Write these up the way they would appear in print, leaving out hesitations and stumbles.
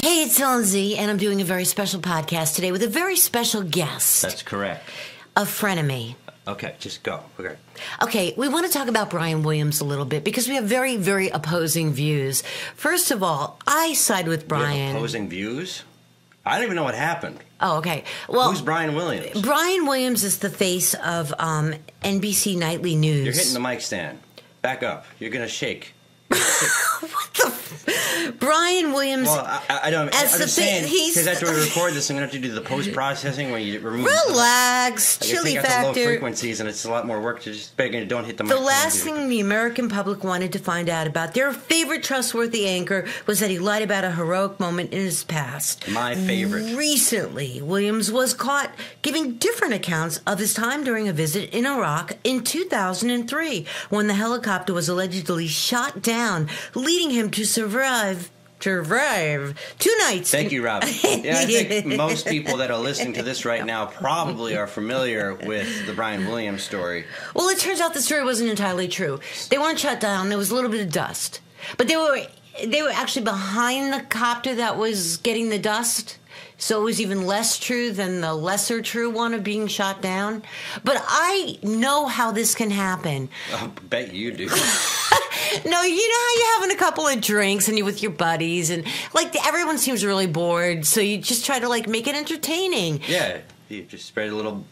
Hey, it's Ellen Z, and I'm doing a very special podcast today with a very special guest. That's correct. A frenemy. Okay, just go. Okay. Okay, we want to talk about Brian Williams a little bit because we have very, very opposing views. First of all, I side with Brian. You have opposing views? I don't even know what happened. Oh, okay. Well, who's Brian Williams? Brian Williams is the face of NBC Nightly News. You're hitting the mic stand. Back up. You're going to shake. What the Brian Williams. Well, I don't. I'm just saying because after we record this, I'm going to have to do the post processing when you remove. Relax, chili factor. factor. The low frequencies, and it's a lot more work to just begging. Don't hit the mic. The last thing the American public wanted to find out about their favorite trustworthy anchor was that he lied about a heroic moment in his past. My favorite. Recently, Williams was caught giving different accounts of his time during a visit in Iraq in 2003, when the helicopter was allegedly shot down, leading him to survive 2 nights. Thank you, Robin. Yeah, I think most people that are listening to this right now probably are familiar with the Brian Williams story. Well, it turns out the story wasn't entirely true. They weren't shut down. There was a little bit of dust. But they were actually behind the copter that was getting the dust. So it was even less true than the lesser true one of being shot down. But I know how this can happen. I bet you do. No, you know how you're having a couple of drinks and you're with your buddies and like everyone seems really bored, so you just try to like make it entertaining. Yeah, you just spread a little.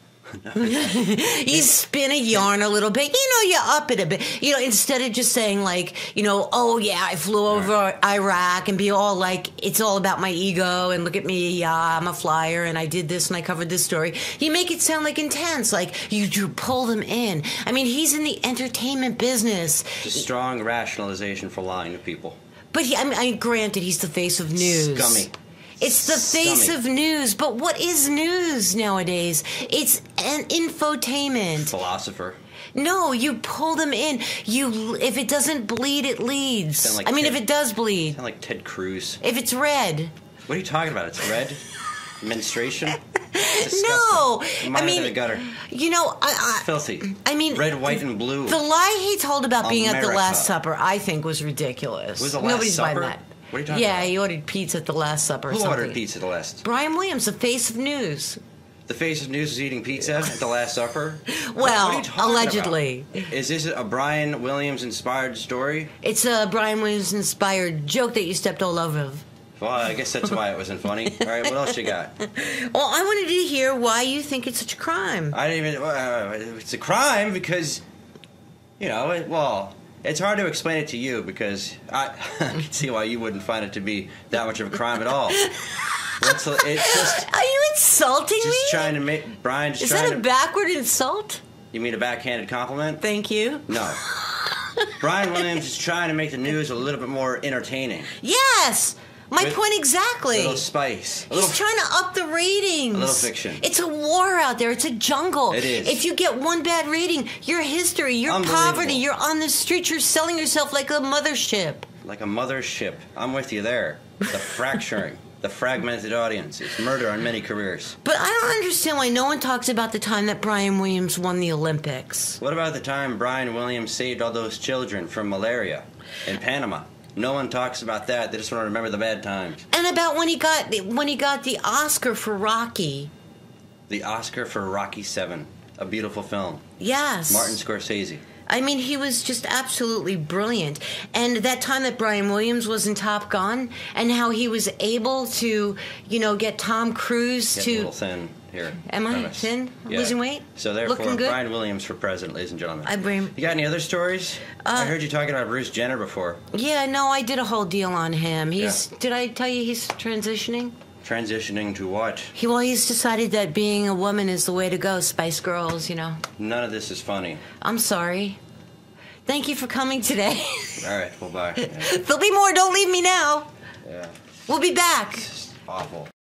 You spin a yarn a little bit, you up it a bit, instead of just saying like, oh yeah, I flew over Iraq and be all like, it's all about my ego and look at me, yeah, I'm a flyer and I did this and I covered this story. You make it sound like intense, like you pull them in. I mean, he's in the entertainment business. It's a strong rationalization for lying to people. But granted, he's the face of news. Scummy. It's the face of news, but what is news nowadays? It's an infotainment. Philosopher. No, you pull them in. If it doesn't bleed, it leads. If it does bleed. Sound like Ted Cruz. If it's red. What are you talking about? It's red? Menstruation? No. Mine in the gutter. Filthy. Red, white, and blue. The lie he told about being at the Last Supper, I think, was ridiculous. Was the Last Supper? Buying that. What are you talking about? Yeah, he ordered pizza at the Last Supper. Who ordered pizza at the Last? Brian Williams, the face of news. The face of news is eating pizza at the Last Supper? Well, what are you talking allegedly. About? Is this a Brian Williams-inspired story? It's a Brian Williams-inspired joke that you stepped all over. Well, I guess that's why it wasn't funny. All right, what else you got? Well, I wanted to hear why you think it's such a crime. I didn't even... it's a crime because, it's hard to explain it to you because I can see why you wouldn't find it to be that much of a crime at all. It's just... Are you insulting me? Just trying to make... Brian, just Is trying that a backward insult? You mean a backhanded compliment? Thank you. No. Brian Williams is trying to make the news a little bit more entertaining. Yes! My point exactly. A little spice. He's trying to up the ratings. A little fiction. It's a war out there. It's a jungle. It is. If you get one bad rating, your history, your poverty, you're on the street, you're selling yourself like a mothership. Like a mothership. I'm with you there. The fracturing. The fragmented audience. It's murder on many careers. But I don't understand why no one talks about the time that Brian Williams won the Olympics. What about the time Brian Williams saved all those children from malaria in Panama? No one talks about that. They just want to remember the bad times. And about when he got the Oscar for Rocky. The Oscar for Rocky VII. A beautiful film. Yes. Martin Scorsese. I mean, he was just absolutely brilliant. And that time that Brian Williams was in Top Gun, and how he was able to, get Tom Cruise Get to... a little thin here. Am I thin? Yeah. Losing weight? So therefore, looking good? Brian Williams for president, ladies and gentlemen. You got any other stories? I heard you talking about Bruce Jenner before. Yeah, no, I did a whole deal on him. Did I tell you he's transitioning? Transitioning to what? He's decided that being a woman is the way to go, Spice Girls, None of this is funny. I'm sorry. Thank you for coming today. All right, well, bye. Yeah. There'll be more. Don't leave me now. Yeah. We'll be back. It's awful.